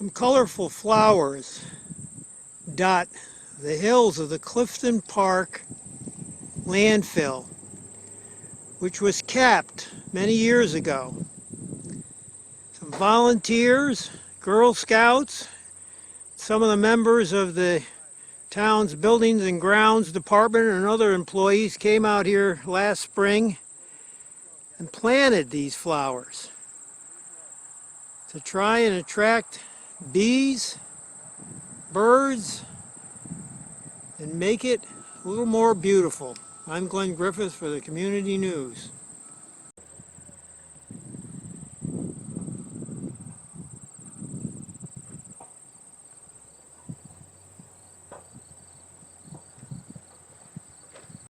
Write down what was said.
Some colorful flowers dot the hills of the Clifton Park landfill, which was capped many years ago. Some volunteers, Girl Scouts, some of the members of the town's Buildings and Grounds Department and other employees came out here last spring and planted these flowers to try and attract bees, birds, and make it a little more beautiful. I'm Griffith for the Community News.